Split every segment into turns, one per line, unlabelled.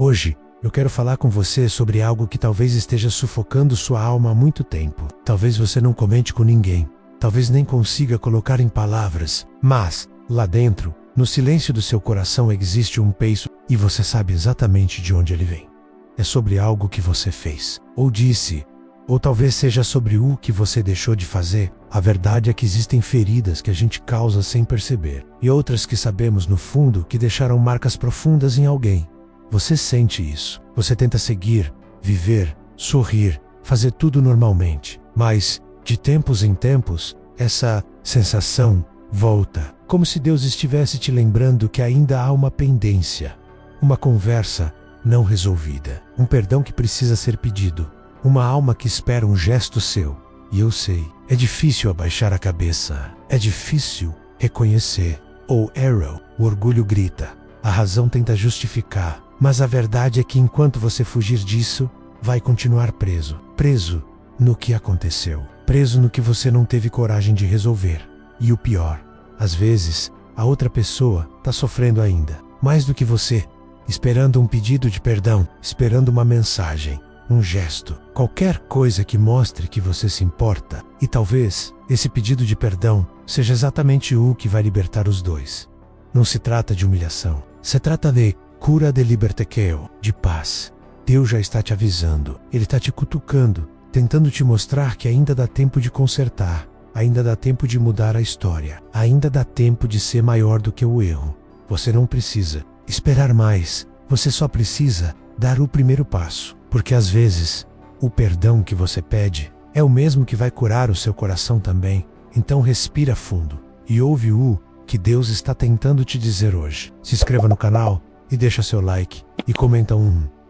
Hoje, eu quero falar com você sobre algo que talvez esteja sufocando sua alma há muito tempo. Talvez você não comente com ninguém, talvez nem consiga colocar em palavras, mas, lá dentro, no silêncio do seu coração existe um peso e você sabe exatamente de onde ele vem. É sobre algo que você fez, ou disse, ou talvez seja sobre o que você deixou de fazer. A verdade é que existem feridas que a gente causa sem perceber, e outras que sabemos no fundo que deixaram marcas profundas em alguém. Você sente isso. Você tenta seguir, viver, sorrir, fazer tudo normalmente. Mas, de tempos em tempos, essa sensação volta. Como se Deus estivesse te lembrando que ainda há uma pendência. Uma conversa não resolvida. Um perdão que precisa ser pedido. Uma alma que espera um gesto seu. E eu sei, é difícil abaixar a cabeça. É difícil reconhecer. Ou Arrow, o orgulho grita. A razão tenta justificar. Mas a verdade é que enquanto você fugir disso, vai continuar preso. Preso no que aconteceu. Preso no que você não teve coragem de resolver. E o pior, às vezes, a outra pessoa está sofrendo ainda. Mais do que você. Esperando um pedido de perdão. Esperando uma mensagem. Um gesto. Qualquer coisa que mostre que você se importa. E talvez, esse pedido de perdão seja exatamente o que vai libertar os dois. Não se trata de humilhação. Se trata de cura de libertekeo, de paz. Deus já está te avisando. Ele está te cutucando, tentando te mostrar que ainda dá tempo de consertar. Ainda dá tempo de mudar a história. Ainda dá tempo de ser maior do que o erro. Você não precisa esperar mais. Você só precisa dar o primeiro passo. Porque às vezes, o perdão que você pede é o mesmo que vai curar o seu coração também. Então respira fundo e ouve o que Deus está tentando te dizer hoje. Se inscreva no canal e deixa seu like e comenta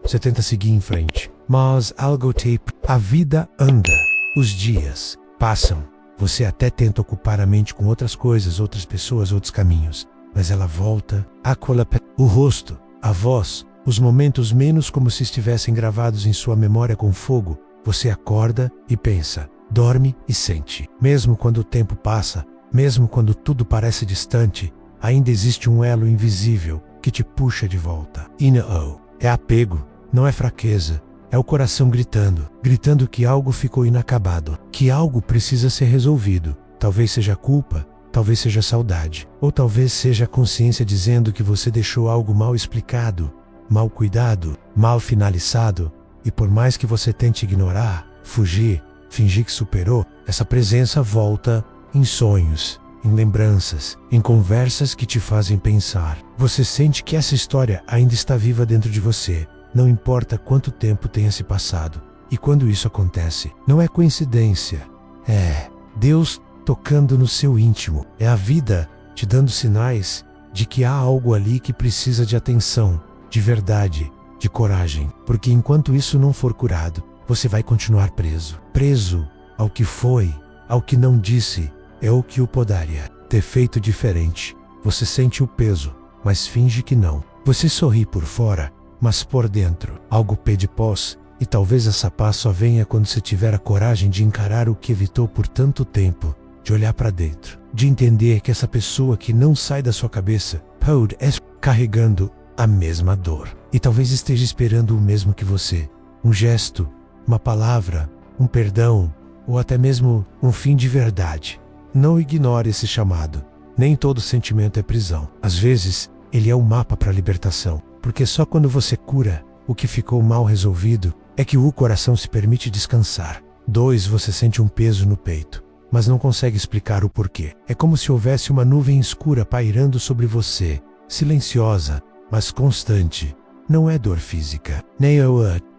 Você tenta seguir em frente. Mas algo tipo, a vida anda. Os dias passam. Você até tenta ocupar a mente com outras coisas, outras pessoas, outros caminhos. Mas ela volta. O rosto, a voz, os momentos menos como se estivessem gravados em sua memória com fogo. Você acorda e pensa. Dorme e sente. Mesmo quando o tempo passa, mesmo quando tudo parece distante, ainda existe um elo invisível que te puxa de volta. E não, é apego, não é fraqueza. É o coração gritando que algo ficou inacabado, que algo precisa ser resolvido. Talvez seja culpa, talvez seja saudade, ou talvez seja a consciência dizendo que você deixou algo mal explicado, mal cuidado, mal finalizado, e por mais que você tente ignorar, fugir, fingir que superou, essa presença volta em sonhos, em lembranças, em conversas que te fazem pensar. Você sente que essa história ainda está viva dentro de você. Não importa quanto tempo tenha se passado. E quando isso acontece, não é coincidência. É Deus tocando no seu íntimo. É a vida te dando sinais de que há algo ali que precisa de atenção, de verdade, de coragem. Porque enquanto isso não for curado, você vai continuar preso. Preso ao que foi, ao que não disse, é o que o poderia ter feito diferente. Você sente o peso, mas finge que não. Você sorri por fora, mas por dentro, algo pede paz, e talvez essa paz só venha quando você tiver a coragem de encarar o que evitou por tanto tempo, de olhar para dentro, de entender que essa pessoa que não sai da sua cabeça pode estar carregando a mesma dor, e talvez esteja esperando o mesmo que você. Um gesto, uma palavra, um perdão, ou até mesmo um fim de verdade. Não ignore esse chamado. Nem todo sentimento é prisão. Às vezes, ele é o mapa para a libertação. Porque só quando você cura o que ficou mal resolvido, é que o coração se permite descansar. 2. Você sente um peso no peito, mas não consegue explicar o porquê. É como se houvesse uma nuvem escura pairando sobre você, silenciosa, mas constante. Não é dor física, nem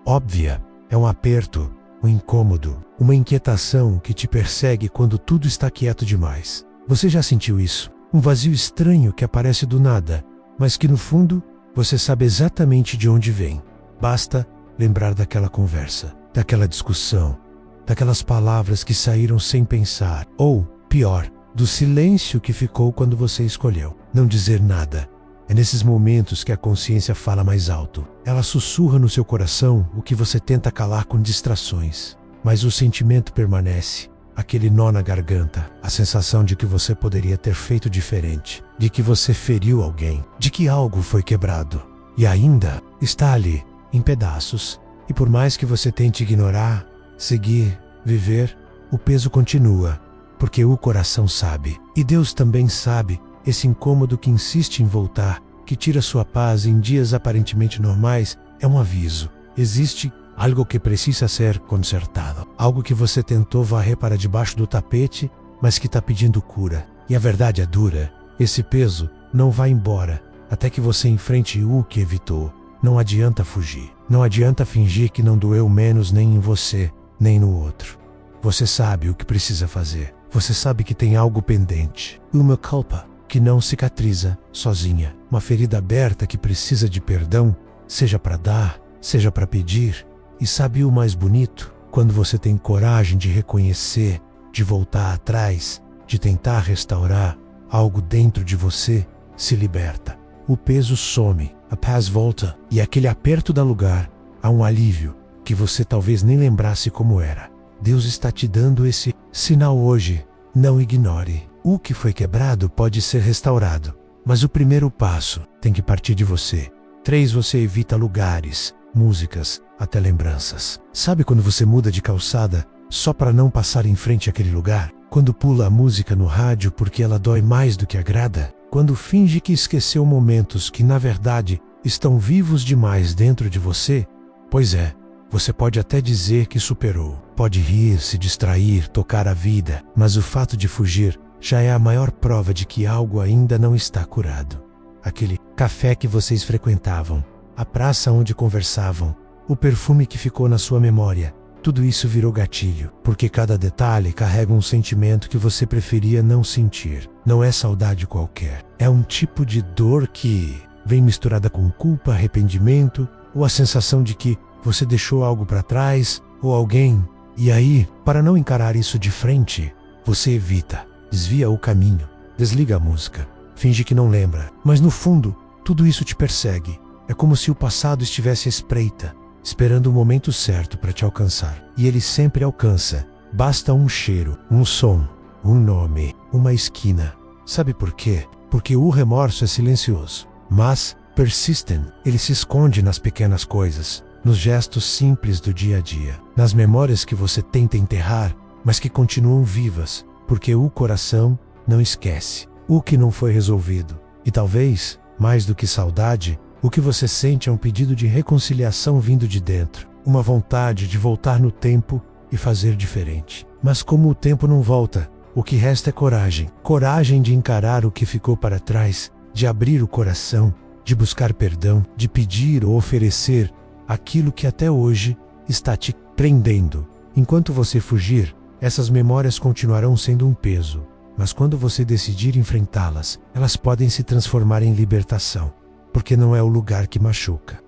óbvia. É um aperto, um incômodo, uma inquietação que te persegue quando tudo está quieto demais. Você já sentiu isso? Um vazio estranho que aparece do nada, mas que no fundo, você sabe exatamente de onde vem. Basta lembrar daquela conversa, daquela discussão, daquelas palavras que saíram sem pensar. Ou, pior, do silêncio que ficou quando você escolheu não dizer nada. É nesses momentos que a consciência fala mais alto. Ela sussurra no seu coração o que você tenta calar com distrações. Mas o sentimento permanece. Aquele nó na garganta, a sensação de que você poderia ter feito diferente, de que você feriu alguém, de que algo foi quebrado. e ainda está ali, em pedaços. E por mais que você tente ignorar, seguir, viver, o peso continua, porque o coração sabe. E Deus também sabe, esse incômodo que insiste em voltar, que tira sua paz em dias aparentemente normais, é um aviso. Existe algo que precisa ser consertado. Algo que você tentou varrer para debaixo do tapete, mas que está pedindo cura. E a verdade é dura. Esse peso não vai embora até que você enfrente o que evitou. Não adianta fugir. Não adianta fingir que não doeu menos nem em você, nem no outro. Você sabe o que precisa fazer. Você sabe que tem algo pendente. Uma culpa que não cicatriza sozinha. Uma ferida aberta que precisa de perdão, seja para dar, seja para pedir. E sabe o mais bonito? Quando você tem coragem de reconhecer, de voltar atrás, de tentar restaurar, algo dentro de você se liberta. O peso some, a paz volta, e aquele aperto dá lugar a um alívio que você talvez nem lembrasse como era. Deus está te dando esse sinal hoje. Não ignore. O que foi quebrado pode ser restaurado, mas o primeiro passo tem que partir de você. 3. Você evita lugares, músicas, até lembranças. Sabe quando você muda de calçada só para não passar em frente àquele lugar? Quando pula a música no rádio porque ela dói mais do que agrada? Quando finge que esqueceu momentos que na verdade estão vivos demais dentro de você? Pois é, você pode até dizer que superou. Pode rir, se distrair, tocar a vida, mas o fato de fugir já é a maior prova de que algo ainda não está curado. Aquele café que vocês frequentavam, a praça onde conversavam, o perfume que ficou na sua memória, tudo isso virou gatilho, porque cada detalhe carrega um sentimento que você preferia não sentir. Não é saudade qualquer, é um tipo de dor que vem misturada com culpa, arrependimento, ou a sensação de que você deixou algo para trás, ou alguém. E aí, para não encarar isso de frente, você evita, desvia o caminho, desliga a música, finge que não lembra. Mas no fundo, tudo isso te persegue. É como se o passado estivesse à espreita, esperando o momento certo para te alcançar. E ele sempre alcança. Basta um cheiro, um som, um nome, uma esquina. Sabe por quê? Porque o remorso é silencioso, mas persistent. Ele se esconde nas pequenas coisas, nos gestos simples do dia a dia, nas memórias que você tenta enterrar, mas que continuam vivas, porque o coração não esquece o que não foi resolvido. E talvez, mais do que saudade, o que você sente é um pedido de reconciliação vindo de dentro, uma vontade de voltar no tempo e fazer diferente. Mas como o tempo não volta, o que resta é coragem. Coragem de encarar o que ficou para trás, de abrir o coração, de buscar perdão, de pedir ou oferecer aquilo que até hoje está te prendendo. Enquanto você fugir, essas memórias continuarão sendo um peso, mas quando você decidir enfrentá-las, elas podem se transformar em libertação, porque não é o lugar que machuca.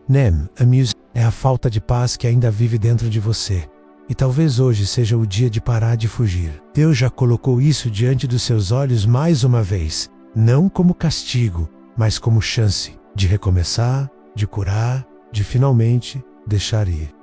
Amuse é a falta de paz que ainda vive dentro de você. E talvez hoje seja o dia de parar de fugir. Deus já colocou isso diante dos seus olhos mais uma vez, não como castigo, mas como chance de recomeçar, de curar, de finalmente deixar ir.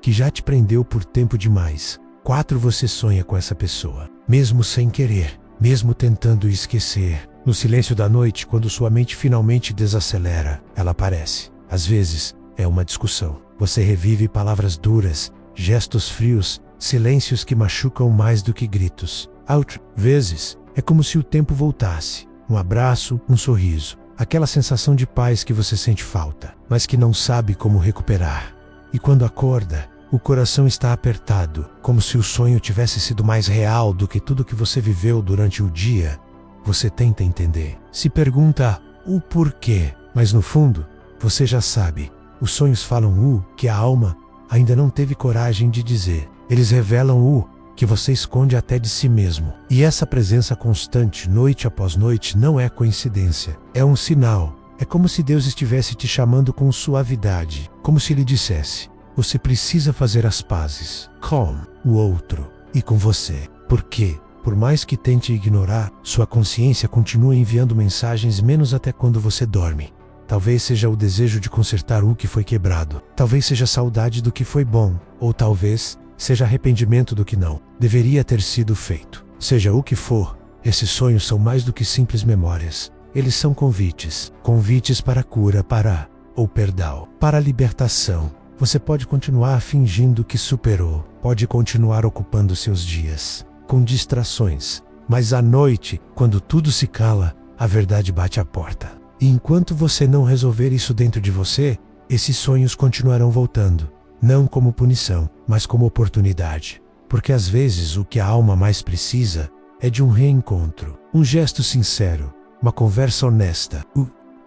Que já te prendeu por tempo demais. 4. Você sonha com essa pessoa, mesmo sem querer, mesmo tentando esquecer. No silêncio da noite, quando sua mente finalmente desacelera, ela aparece. Às vezes, é uma discussão. Você revive palavras duras, gestos frios, silêncios que machucam mais do que gritos. Outras vezes, é como se o tempo voltasse. Um abraço, um sorriso. Aquela sensação de paz que você sente falta, mas que não sabe como recuperar. E quando acorda, o coração está apertado, como se o sonho tivesse sido mais real do que tudo que você viveu durante o dia. Você tenta entender, se pergunta o porquê, mas no fundo, você já sabe. Os sonhos falam o que a alma ainda não teve coragem de dizer. Eles revelam o que você esconde até de si mesmo. E essa presença constante, noite após noite, não é coincidência. É um sinal. É como se Deus estivesse te chamando com suavidade, como se lhe dissesse: você precisa fazer as pazes com o outro e com você. Porque, por mais que tente ignorar, sua consciência continua enviando mensagens menos até quando você dorme. Talvez seja o desejo de consertar o que foi quebrado. Talvez seja saudade do que foi bom. Ou talvez seja arrependimento do que não deveria ter sido feito. Seja o que for, esses sonhos são mais do que simples memórias. Eles são convites. Convites para a cura, para ou perdão. Para a libertação, você pode continuar fingindo que superou, pode continuar ocupando seus dias com distrações, mas à noite, quando tudo se cala, a verdade bate à porta. E enquanto você não resolver isso dentro de você, esses sonhos continuarão voltando, não como punição, mas como oportunidade. Porque às vezes o que a alma mais precisa é de um reencontro, um gesto sincero, uma conversa honesta,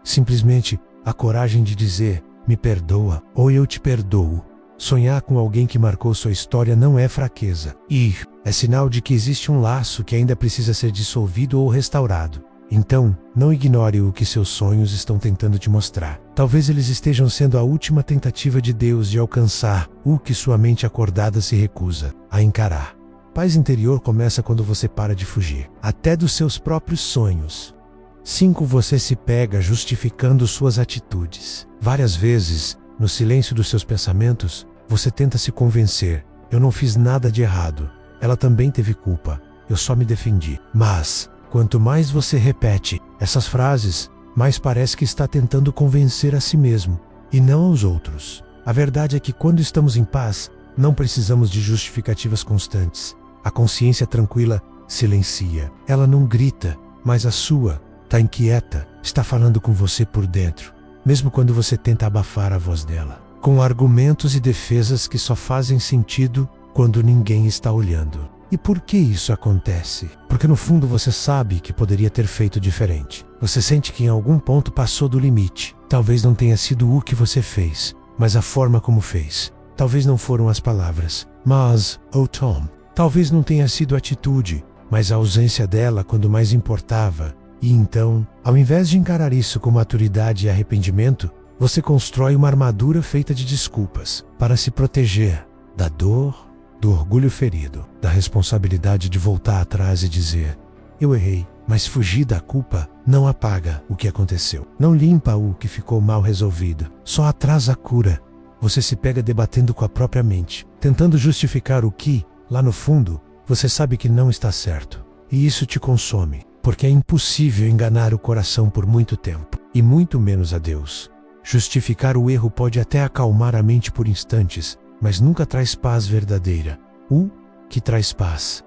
simplesmente a coragem de dizer, me perdoa ou eu te perdoo. Sonhar com alguém que marcou sua história não é fraqueza. É sinal de que existe um laço que ainda precisa ser dissolvido ou restaurado. Então, não ignore o que seus sonhos estão tentando te mostrar. Talvez eles estejam sendo a última tentativa de Deus de alcançar o que sua mente acordada se recusa a encarar. Paz interior começa quando você para de fugir, até dos seus próprios sonhos. 5. Você se pega justificando suas atitudes. Várias vezes, no silêncio dos seus pensamentos, você tenta se convencer, eu não fiz nada de errado, ela também teve culpa, eu só me defendi. Mas, quanto mais você repete essas frases, mais parece que está tentando convencer a si mesmo, e não aos outros. A verdade é que quando estamos em paz, não precisamos de justificativas constantes. A consciência tranquila silencia. Ela não grita, mas a sua está inquieta, está falando com você por dentro, mesmo quando você tenta abafar a voz dela, com argumentos e defesas que só fazem sentido quando ninguém está olhando. E por que isso acontece? Porque no fundo você sabe que poderia ter feito diferente. Você sente que em algum ponto passou do limite. Talvez não tenha sido o que você fez, mas a forma como fez. Talvez não foram as palavras, mas, Tom, talvez não tenha sido a atitude, mas a ausência dela quando mais importava. E então, ao invés de encarar isso com maturidade e arrependimento, você constrói uma armadura feita de desculpas para se proteger da dor, do orgulho ferido, da responsabilidade de voltar atrás e dizer, eu errei, mas fugir da culpa não apaga o que aconteceu, não limpa o que ficou mal resolvido, só atrasa a cura. Você se pega debatendo com a própria mente, tentando justificar o que, lá no fundo, você sabe que não está certo. E isso te consome, porque é impossível enganar o coração por muito tempo, e muito menos a Deus. Justificar o erro pode até acalmar a mente por instantes, mas nunca traz paz verdadeira. O que traz paz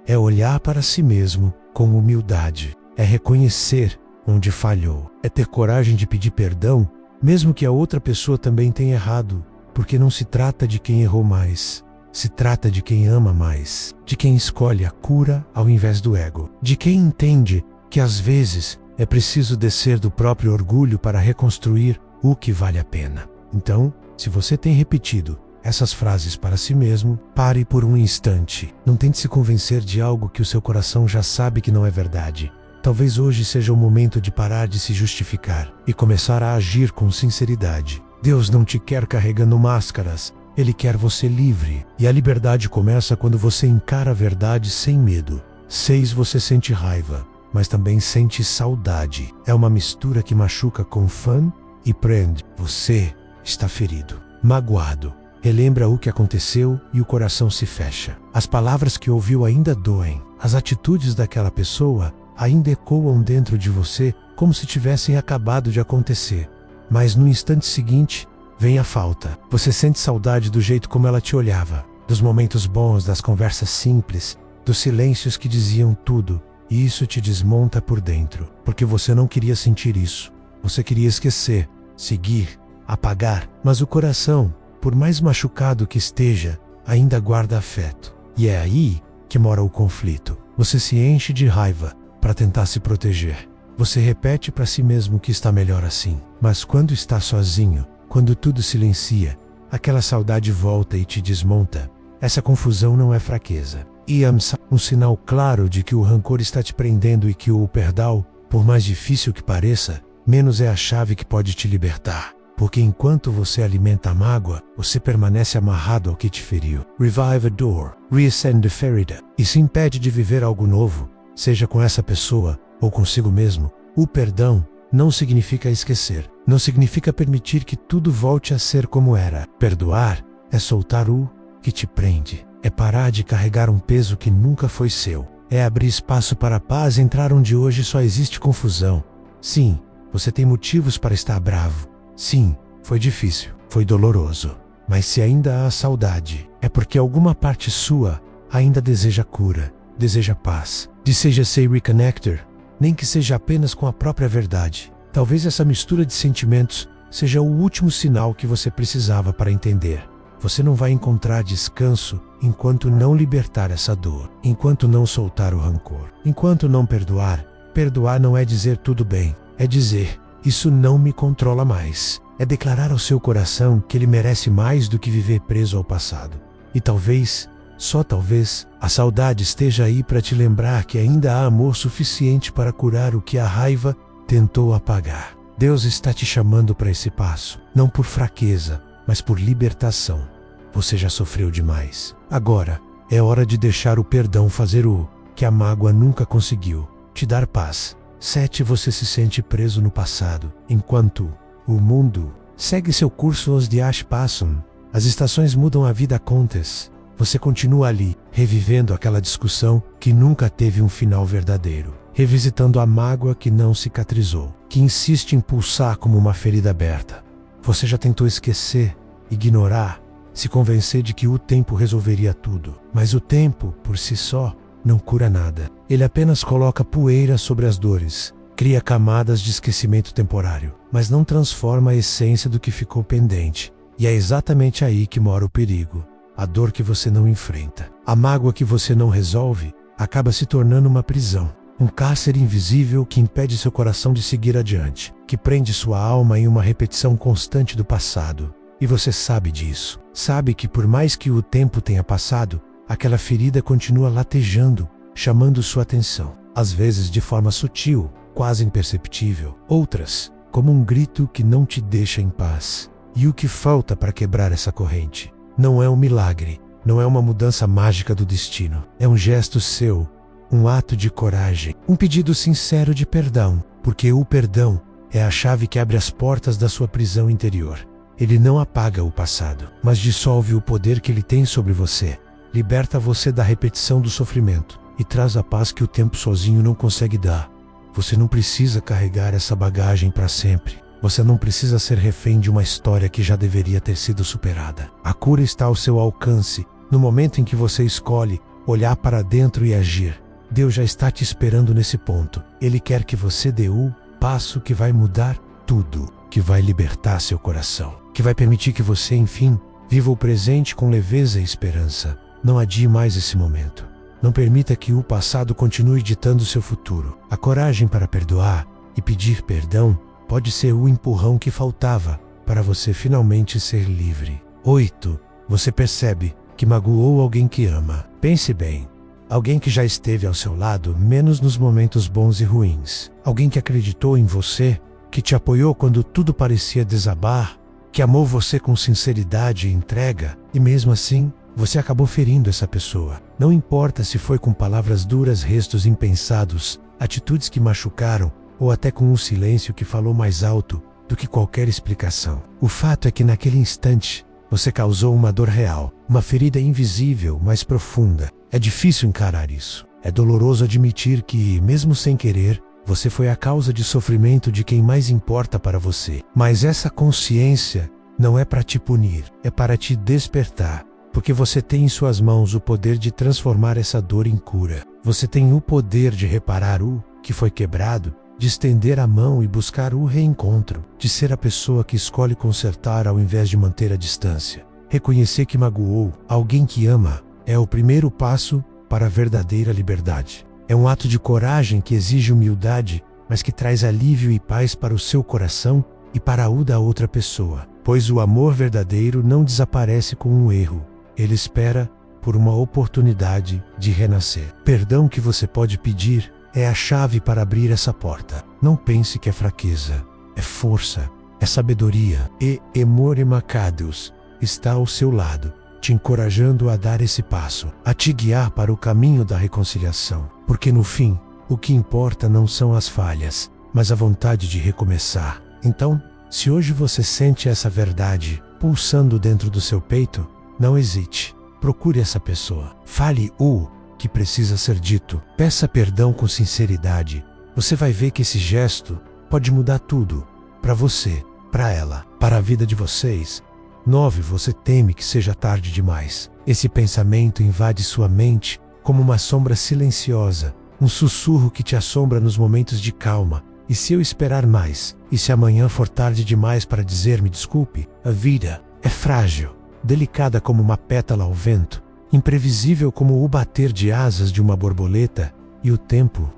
é olhar para si mesmo com humildade, é reconhecer onde falhou, é ter coragem de pedir perdão, mesmo que a outra pessoa também tenha errado, porque não se trata de quem errou mais, se trata de quem ama mais, de quem escolhe a cura ao invés do ego, de quem entende que às vezes é preciso descer do próprio orgulho para reconstruir o que vale a pena. Então, se você tem repetido essas frases para si mesmo, pare por um instante. Não tente se convencer de algo que o seu coração já sabe que não é verdade. Talvez hoje seja o momento de parar de se justificar e começar a agir com sinceridade. Deus não te quer carregando máscaras, Ele quer você livre. E a liberdade começa quando você encara a verdade sem medo. 6. Você sente raiva, mas também sente saudade. É uma mistura que machuca com fã e prende. Você está ferido, magoado. Relembra o que aconteceu e o coração se fecha. As palavras que ouviu ainda doem. As atitudes daquela pessoa ainda ecoam dentro de você como se tivessem acabado de acontecer. Mas no instante seguinte, vem a falta. Você sente saudade do jeito como ela te olhava, dos momentos bons, das conversas simples, dos silêncios que diziam tudo. E isso te desmonta por dentro, porque você não queria sentir isso. Você queria esquecer, seguir, apagar. Mas o coração, por mais machucado que esteja, ainda guarda afeto. E é aí que mora o conflito. Você se enche de raiva para tentar se proteger. Você repete para si mesmo que está melhor assim. Mas quando está sozinho, quando tudo silencia, aquela saudade volta e te desmonta. Essa confusão não é fraqueza. E é um sinal claro de que o rancor está te prendendo e que o perdão, por mais difícil que pareça, menos é a chave que pode te libertar. Porque enquanto você alimenta a mágoa, você permanece amarrado ao que te feriu. Revive a dor, reacende a ferida, e se impede de viver algo novo, seja com essa pessoa ou consigo mesmo. O perdão não significa esquecer, não significa permitir que tudo volte a ser como era. Perdoar é soltar o que te prende, é parar de carregar um peso que nunca foi seu, é abrir espaço para a paz entrar onde hoje só existe confusão. Sim, você tem motivos para estar bravo, Sim, foi difícil, foi doloroso. Mas se ainda há saudade, é porque alguma parte sua ainda deseja cura, deseja paz, deseja se reconnectar, nem que seja apenas com a própria verdade. Talvez essa mistura de sentimentos seja o último sinal que você precisava para entender. Você não vai encontrar descanso enquanto não libertar essa dor, enquanto não soltar o rancor, enquanto não perdoar. Perdoar não é dizer tudo bem, é dizer, isso não me controla mais. É declarar ao seu coração que ele merece mais do que viver preso ao passado. E talvez, só talvez, a saudade esteja aí para te lembrar que ainda há amor suficiente para curar o que a raiva tentou apagar. Deus está te chamando para esse passo, não por fraqueza, mas por libertação. Você já sofreu demais. Agora, é hora de deixar o perdão fazer o que a mágoa nunca conseguiu, te dar paz. 7. Você se sente preso no passado, enquanto o mundo segue seu curso. Os dias passam, as estações mudam, a vida acontece. Você continua ali, revivendo aquela discussão que nunca teve um final verdadeiro, revisitando a mágoa que não cicatrizou, que insiste em pulsar como uma ferida aberta. Você já tentou esquecer, ignorar, se convencer de que o tempo resolveria tudo. Mas o tempo, por si só, não cura nada. Ele apenas coloca poeira sobre as dores, cria camadas de esquecimento temporário, mas não transforma a essência do que ficou pendente. E é exatamente aí que mora o perigo. A dor que você não enfrenta, a mágoa que você não resolve, acaba se tornando uma prisão. Um cárcere invisível que impede seu coração de seguir adiante, que prende sua alma em uma repetição constante do passado. E você sabe disso. Sabe que por mais que o tempo tenha passado, aquela ferida continua latejando, chamando sua atenção. Às vezes de forma sutil, quase imperceptível. Outras, como um grito que não te deixa em paz. E o que falta para quebrar essa corrente? Não é um milagre, não é uma mudança mágica do destino. É um gesto seu, um ato de coragem, um pedido sincero de perdão, porque o perdão é a chave que abre as portas da sua prisão interior. Ele não apaga o passado, mas dissolve o poder que ele tem sobre você, liberta você da repetição do sofrimento e traz a paz que o tempo sozinho não consegue dar. Você não precisa carregar essa bagagem para sempre. Você não precisa ser refém de uma história que já deveria ter sido superada. A cura está ao seu alcance, no momento em que você escolhe olhar para dentro e agir. Deus já está te esperando nesse ponto. Ele quer que você dê o passo que vai mudar tudo, que vai libertar seu coração, que vai permitir que você, enfim, viva o presente com leveza e esperança. Não adie mais esse momento. Não permita que o passado continue ditando seu futuro. A coragem para perdoar e pedir perdão pode ser o empurrão que faltava para você finalmente ser livre. 8. Você percebe que magoou alguém que ama. Pense bem. Alguém que já esteve ao seu lado, menos nos momentos bons e ruins. Alguém que acreditou em você, que te apoiou quando tudo parecia desabar, que amou você com sinceridade e entrega, e mesmo assim, você acabou ferindo essa pessoa. Não importa se foi com palavras duras, gestos impensados, atitudes que machucaram, ou até com um silêncio que falou mais alto do que qualquer explicação. O fato é que naquele instante, você causou uma dor real, uma ferida invisível, mas profunda. É difícil encarar isso. É doloroso admitir que, mesmo sem querer, você foi a causa de sofrimento de quem mais importa para você. Mas essa consciência não é para te punir, é para te despertar. Porque você tem em suas mãos o poder de transformar essa dor em cura. Você tem o poder de reparar o que foi quebrado, de estender a mão e buscar o reencontro, de ser a pessoa que escolhe consertar ao invés de manter a distância. Reconhecer que magoou alguém que ama é o primeiro passo para a verdadeira liberdade. É um ato de coragem que exige humildade, mas que traz alívio e paz para o seu coração e para o da outra pessoa. Pois o amor verdadeiro não desaparece com um erro. Ele espera por uma oportunidade de renascer. Perdão que você pode pedir é a chave para abrir essa porta. Não pense que é fraqueza, é força, é sabedoria. E Amor Emacados está ao seu lado, te encorajando a dar esse passo, a te guiar para o caminho da reconciliação. Porque no fim, o que importa não são as falhas, mas a vontade de recomeçar. Então, se hoje você sente essa verdade pulsando dentro do seu peito, não hesite. Procure essa pessoa. Fale o que precisa ser dito. Peça perdão com sinceridade. Você vai ver que esse gesto pode mudar tudo para você para ela, para a vida de vocês. 9. Você teme que seja tarde demais. Esse pensamento invade sua mente como uma sombra silenciosa, um sussurro que te assombra nos momentos de calma. E se eu esperar mais? E se amanhã for tarde demais para dizer-me desculpe? A vida é frágil, delicada como uma pétala ao vento, imprevisível como o bater de asas de uma borboleta, e o tempo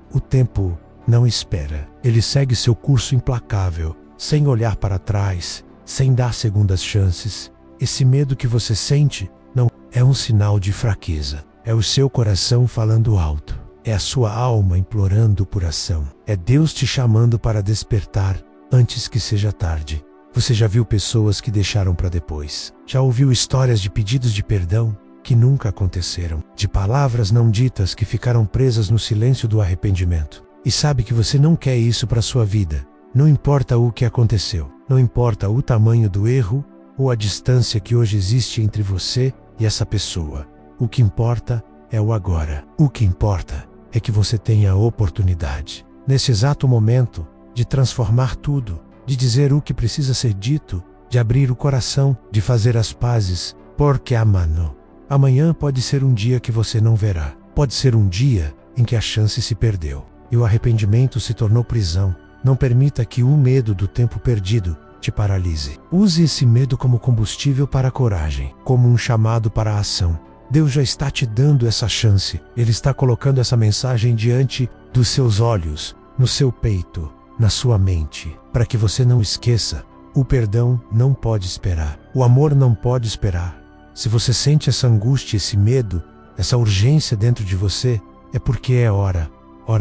não espera. Ele segue seu curso implacável, sem olhar para trás, sem dar segundas chances. Esse medo que você sente não é um sinal de fraqueza. É o seu coração falando alto. É a sua alma implorando por ação. É Deus te chamando para despertar antes que seja tarde. Você já viu pessoas que deixaram para depois? Já ouviu histórias de pedidos de perdão que nunca aconteceram? De palavras não ditas que ficaram presas no silêncio do arrependimento? E sabe que você não quer isso para sua vida. Não importa o que aconteceu. Não importa o tamanho do erro ou a distância que hoje existe entre você e essa pessoa. O que importa é o agora. O que importa é que você tenha a oportunidade, nesse exato momento, de transformar tudo, de dizer o que precisa ser dito, de abrir o coração, de fazer as pazes, porque amanhã pode ser um dia que você não verá. Pode ser um dia em que a chance se perdeu e o arrependimento se tornou prisão. Não permita que o medo do tempo perdido te paralise. Use esse medo como combustível para a coragem, como um chamado para a ação. Deus já está te dando essa chance. Ele está colocando essa mensagem diante dos seus olhos, no seu peito, na sua mente, para que você não esqueça. O perdão não pode esperar. O amor não pode esperar. Se você sente essa angústia, esse medo, essa urgência dentro de você, é porque é hora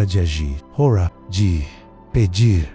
de agir, hora de pedir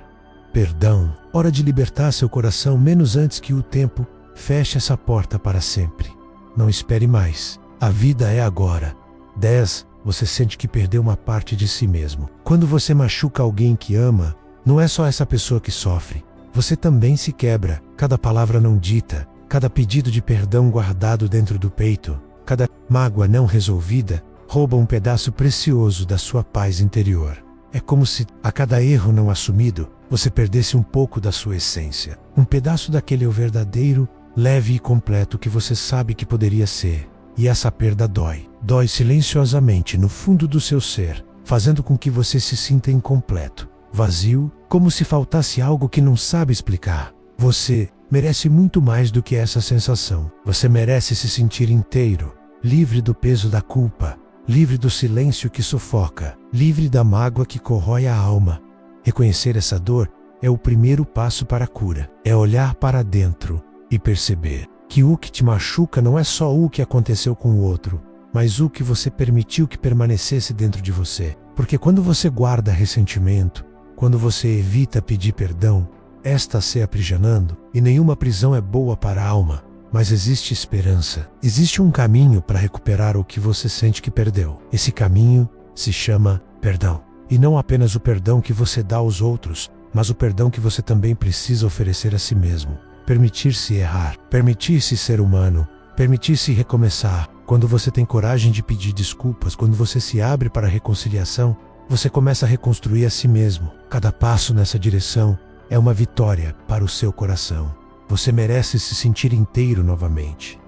perdão, hora de libertar seu coração menos antes que o tempo feche essa porta para sempre. Não espere mais. A vida é agora. 10. Você sente que perdeu uma parte de si mesmo. Quando você machuca alguém que ama, não é só essa pessoa que sofre. Você também se quebra. Cada palavra não dita, cada pedido de perdão guardado dentro do peito, cada mágoa não resolvida, rouba um pedaço precioso da sua paz interior. É como se, a cada erro não assumido, você perdesse um pouco da sua essência. Um pedaço daquele eu verdadeiro, leve e completo que você sabe que poderia ser. E essa perda dói. Dói silenciosamente no fundo do seu ser, fazendo com que você se sinta incompleto, vazio, como se faltasse algo que não sabe explicar. Você merece muito mais do que essa sensação. Você merece se sentir inteiro, livre do peso da culpa, livre do silêncio que sufoca, livre da mágoa que corrói a alma. Reconhecer essa dor é o primeiro passo para a cura. É olhar para dentro e perceber que o que te machuca não é só o que aconteceu com o outro, mas o que você permitiu que permanecesse dentro de você. Porque quando você guarda ressentimento, quando você evita pedir perdão, está se aprisionando, e nenhuma prisão é boa para a alma. Mas existe esperança. Existe um caminho para recuperar o que você sente que perdeu. Esse caminho se chama perdão. E não apenas o perdão que você dá aos outros, mas o perdão que você também precisa oferecer a si mesmo. Permitir-se errar, permitir-se ser humano, permitir-se recomeçar. Quando você tem coragem de pedir desculpas, quando você se abre para a reconciliação, você começa a reconstruir a si mesmo. Cada passo nessa direção é uma vitória para o seu coração. Você merece se sentir inteiro novamente.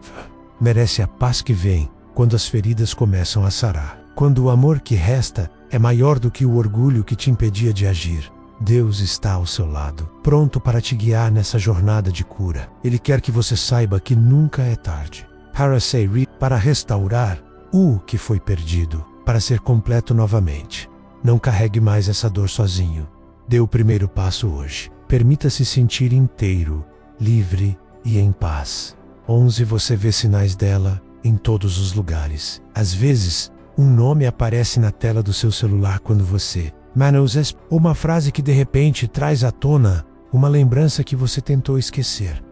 Merece a paz que vem quando as feridas começam a sarar. Quando o amor que resta é maior do que o orgulho que te impedia de agir. Deus está ao seu lado, pronto para te guiar nessa jornada de cura. Ele quer que você saiba que nunca é tarde para restaurar o que foi perdido, para ser completo novamente. Não carregue mais essa dor sozinho. Dê o primeiro passo hoje. Permita-se sentir inteiro, livre e em paz. 11. Você vê sinais dela em todos os lugares. Às vezes, um nome aparece na tela do seu celular quando você uma frase que de repente traz à tona uma lembrança que você tentou esquecer.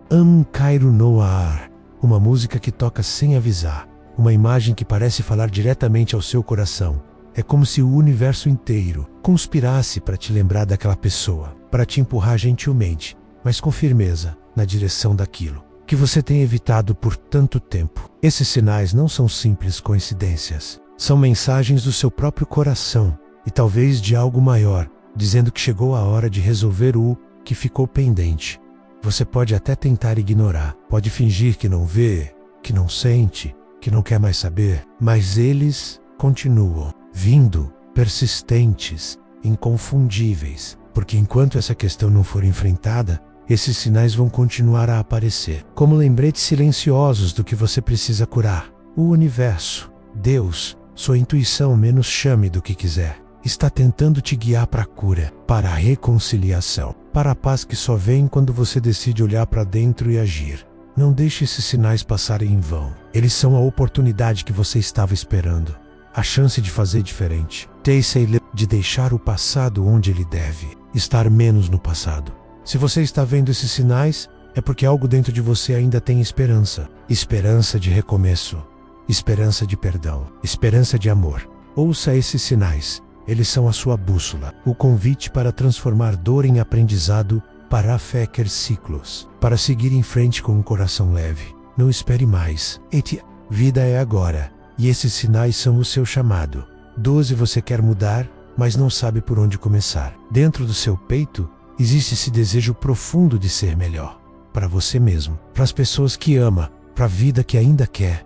Cairo Noir, uma música que toca sem avisar, uma imagem que parece falar diretamente ao seu coração. É como se o universo inteiro conspirasse para te lembrar daquela pessoa, para te empurrar gentilmente, mas com firmeza, na direção daquilo que você tem evitado por tanto tempo. Esses sinais não são simples coincidências, são mensagens do seu próprio coração, e talvez de algo maior, dizendo que chegou a hora de resolver o que ficou pendente. Você pode até tentar ignorar, pode fingir que não vê, que não sente, que não quer mais saber, mas eles continuam vindo, persistentes, inconfundíveis, porque enquanto essa questão não for enfrentada, esses sinais vão continuar a aparecer, como lembretes silenciosos do que você precisa curar. O universo, Deus, sua intuição, menos chame do que quiser, está tentando te guiar para a cura, para a reconciliação, para a paz que só vem quando você decide olhar para dentro e agir. Não deixe esses sinais passarem em vão. Eles são a oportunidade que você estava esperando, a chance de fazer diferente, de deixar o passado onde ele deve, estar menos no passado. Se você está vendo esses sinais, é porque algo dentro de você ainda tem esperança. Esperança de recomeço, esperança de perdão, esperança de amor. Ouça esses sinais. Eles são a sua bússola, o convite para transformar dor em aprendizado, para a fé quer ciclos, para seguir em frente com um coração leve. Não espere mais. Vida é agora, e esses sinais são o seu chamado. 12 Você quer mudar, mas não sabe por onde começar. Dentro do seu peito, existe esse desejo profundo de ser melhor. Para você mesmo, para as pessoas que ama, para a vida que ainda quer.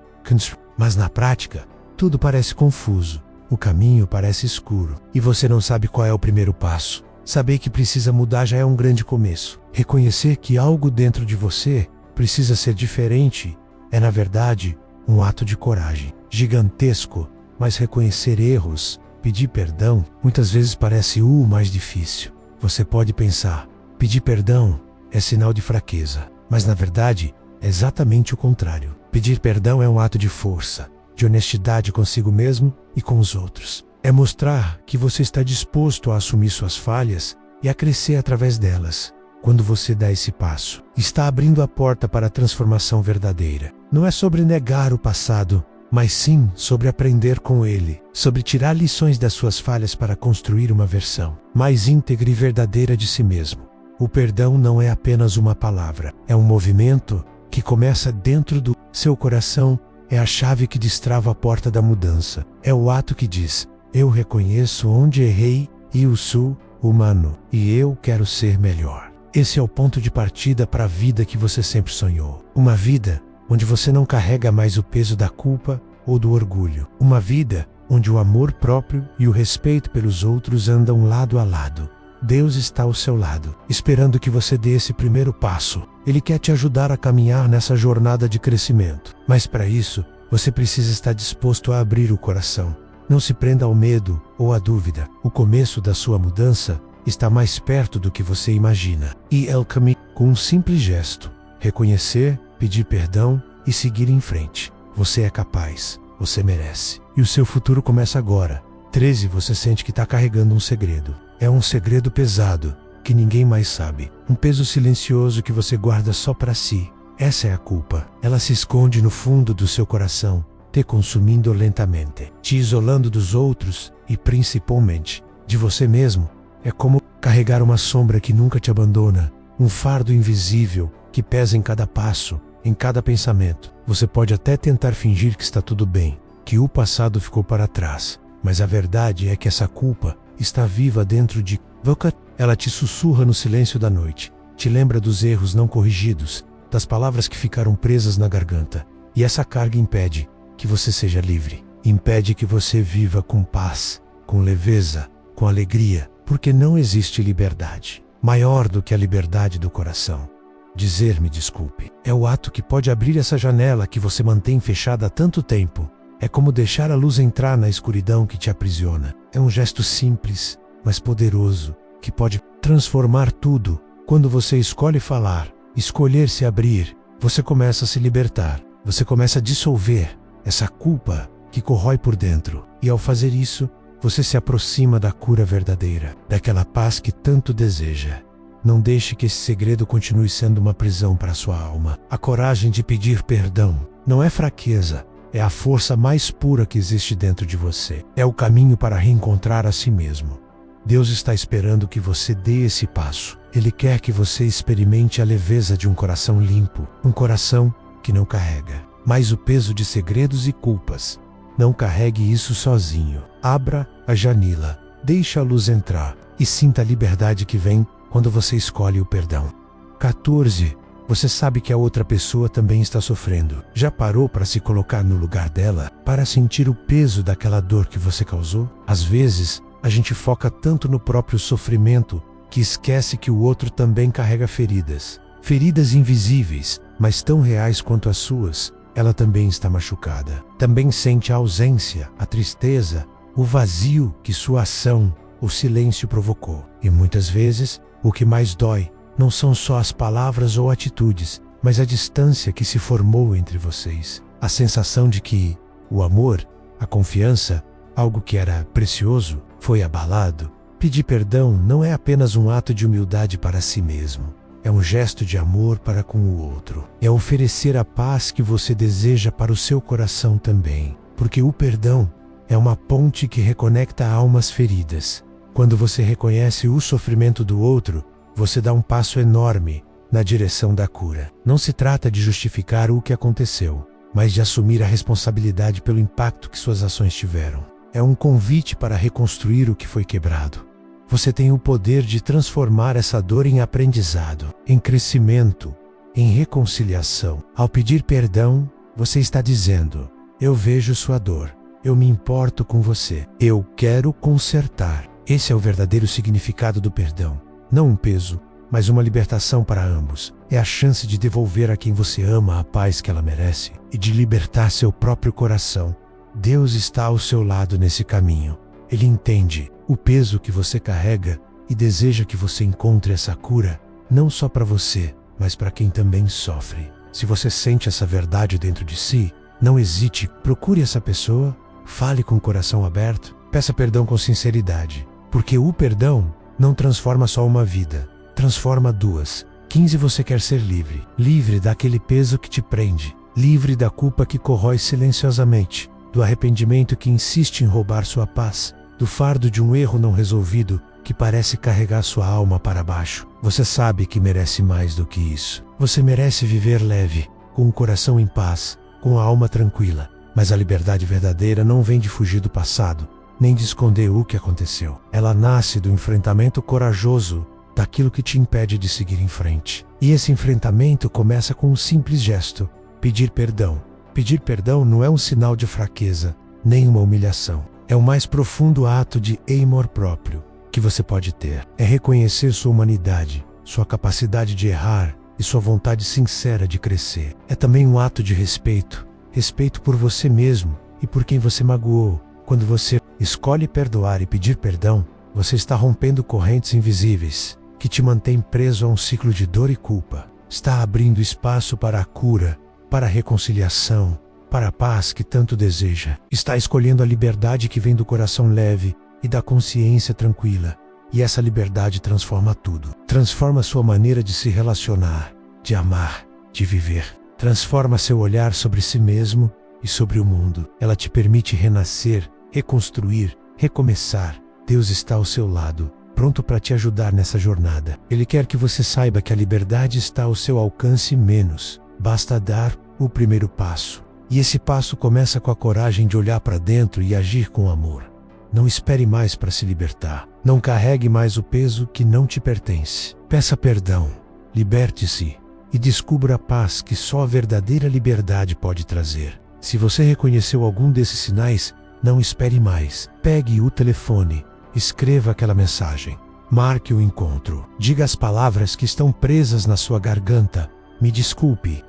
Mas na prática, tudo parece confuso. O caminho parece escuro, e você não sabe qual é o primeiro passo. Saber que precisa mudar já é um grande começo. Reconhecer que algo dentro de você precisa ser diferente é, na verdade, um ato de coragem gigantesco, mas reconhecer erros, pedir perdão, muitas vezes parece o mais difícil. Você pode pensar, pedir perdão é sinal de fraqueza, mas na verdade é exatamente o contrário. Pedir perdão é um ato de força, de honestidade consigo mesmo e com os outros. É mostrar que você está disposto a assumir suas falhas e a crescer através delas. Quando você dá esse passo, está abrindo a porta para a transformação verdadeira. Não é sobre negar o passado, mas sim sobre aprender com ele, sobre tirar lições das suas falhas para construir uma versão mais íntegra e verdadeira de si mesmo. O perdão não é apenas uma palavra, é um movimento que começa dentro do seu coração, é a chave que destrava a porta da mudança. É o ato que diz, eu reconheço onde errei e eu sou humano, e eu quero ser melhor. Esse é o ponto de partida para a vida que você sempre sonhou. Uma vida onde você não carrega mais o peso da culpa ou do orgulho. Uma vida onde o amor próprio e o respeito pelos outros andam lado a lado. Deus está ao seu lado, esperando que você dê esse primeiro passo. Ele quer te ajudar a caminhar nessa jornada de crescimento. Mas para isso, você precisa estar disposto a abrir o coração. Não se prenda ao medo ou à dúvida. O começo da sua mudança está mais perto do que você imagina. E é o caminho com um simples gesto. Reconhecer, pedir perdão e seguir em frente. Você é capaz, você merece. E o seu futuro começa agora. 13 Você sente que está carregando um segredo. É um segredo pesado, que ninguém mais sabe. Um peso silencioso que você guarda só para si. Essa é a culpa. Ela se esconde no fundo do seu coração, te consumindo lentamente, te isolando dos outros e principalmente de você mesmo. É como carregar uma sombra que nunca te abandona, um fardo invisível que pesa em cada passo, em cada pensamento. Você pode até tentar fingir que está tudo bem, que o passado ficou para trás, mas a verdade é que essa culpa está viva dentro de você. Ela te sussurra no silêncio da noite, te lembra dos erros não corrigidos, das palavras que ficaram presas na garganta. E essa carga impede que você seja livre, impede que você viva com paz, com leveza, com alegria, porque não existe liberdade maior do que a liberdade do coração. Dizer me desculpe é o ato que pode abrir essa janela que você mantém fechada há tanto tempo. É como deixar a luz entrar na escuridão que te aprisiona. É um gesto simples, mas poderoso, que pode transformar tudo. Quando você escolhe falar, escolher se abrir, você começa a se libertar. Você começa a dissolver essa culpa que corrói por dentro. E ao fazer isso, você se aproxima da cura verdadeira, daquela paz que tanto deseja. Não deixe que esse segredo continue sendo uma prisão para sua alma. A coragem de pedir perdão não é fraqueza. É a força mais pura que existe dentro de você. É o caminho para reencontrar a si mesmo. Deus está esperando que você dê esse passo. Ele quer que você experimente a leveza de um coração limpo. Um coração que não carrega mais o peso de segredos e culpas. Não carregue isso sozinho. Abra a janela, deixe a luz entrar e sinta a liberdade que vem quando você escolhe o perdão. 14. Você sabe que a outra pessoa também está sofrendo. Já parou para se colocar no lugar dela, para sentir o peso daquela dor que você causou? Às vezes, a gente foca tanto no próprio sofrimento que esquece que o outro também carrega feridas. Feridas invisíveis, mas tão reais quanto as suas. Ela também está machucada. Também sente a ausência, a tristeza, o vazio que sua ação, o silêncio provocou. E muitas vezes, o que mais dói não são só as palavras ou atitudes, mas a distância que se formou entre vocês. A sensação de que o amor, a confiança, algo que era precioso, foi abalado. Pedir perdão não é apenas um ato de humildade para si mesmo. É um gesto de amor para com o outro. É oferecer a paz que você deseja para o seu coração também. Porque o perdão é uma ponte que reconecta almas feridas. Quando você reconhece o sofrimento do outro, você dá um passo enorme na direção da cura. Não se trata de justificar o que aconteceu, mas de assumir a responsabilidade pelo impacto que suas ações tiveram. É um convite para reconstruir o que foi quebrado. Você tem o poder de transformar essa dor em aprendizado, em crescimento, em reconciliação. Ao pedir perdão, você está dizendo: eu vejo sua dor, eu me importo com você, eu quero consertar. Esse é o verdadeiro significado do perdão. Não um peso, mas uma libertação para ambos. É a chance de devolver a quem você ama a paz que ela merece e de libertar seu próprio coração. Deus está ao seu lado nesse caminho. Ele entende o peso que você carrega e deseja que você encontre essa cura, não só para você, mas para quem também sofre. Se você sente essa verdade dentro de si, não hesite, procure essa pessoa, fale com o coração aberto, peça perdão com sinceridade, porque o perdão não transforma só uma vida, transforma duas. 15. Você quer ser livre, livre daquele peso que te prende, livre da culpa que corrói silenciosamente, do arrependimento que insiste em roubar sua paz, do fardo de um erro não resolvido que parece carregar sua alma para baixo. Você sabe que merece mais do que isso. Você merece viver leve, com o coração em paz, com a alma tranquila. Mas a liberdade verdadeira não vem de fugir do passado, nem de esconder o que aconteceu. Ela nasce do enfrentamento corajoso daquilo que te impede de seguir em frente. E esse enfrentamento começa com um simples gesto: pedir perdão. Pedir perdão não é um sinal de fraqueza, nem uma humilhação. É o mais profundo ato de amor próprio que você pode ter. É reconhecer sua humanidade, sua capacidade de errar e sua vontade sincera de crescer. É também um ato de respeito, respeito por você mesmo e por quem você magoou. Quando você escolhe perdoar e pedir perdão, você está rompendo correntes invisíveis que te mantêm preso a um ciclo de dor e culpa. Está abrindo espaço para a cura, para a reconciliação, para a paz que tanto deseja. Está escolhendo a liberdade que vem do coração leve e da consciência tranquila. E essa liberdade transforma tudo. Transforma sua maneira de se relacionar, de amar, de viver. Transforma seu olhar sobre si mesmo e sobre o mundo. Ela te permite renascer, reconstruir, recomeçar. Deus está ao seu lado, pronto para te ajudar nessa jornada. Ele quer que você saiba que a liberdade está ao seu alcance menos. Basta dar o primeiro passo. E esse passo começa com a coragem de olhar para dentro e agir com amor. Não espere mais para se libertar. Não carregue mais o peso que não te pertence. Peça perdão, liberte-se e descubra a paz que só a verdadeira liberdade pode trazer. Se você reconheceu algum desses sinais, não espere mais. Pegue o telefone, escreva aquela mensagem, marque o encontro, diga as palavras que estão presas na sua garganta. Me desculpe,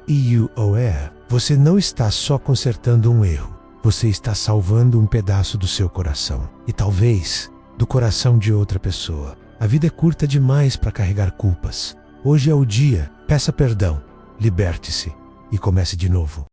você não está só consertando um erro, você está salvando um pedaço do seu coração. E talvez, do coração de outra pessoa. A vida é curta demais para carregar culpas. Hoje é o dia, peça perdão, liberte-se e comece de novo.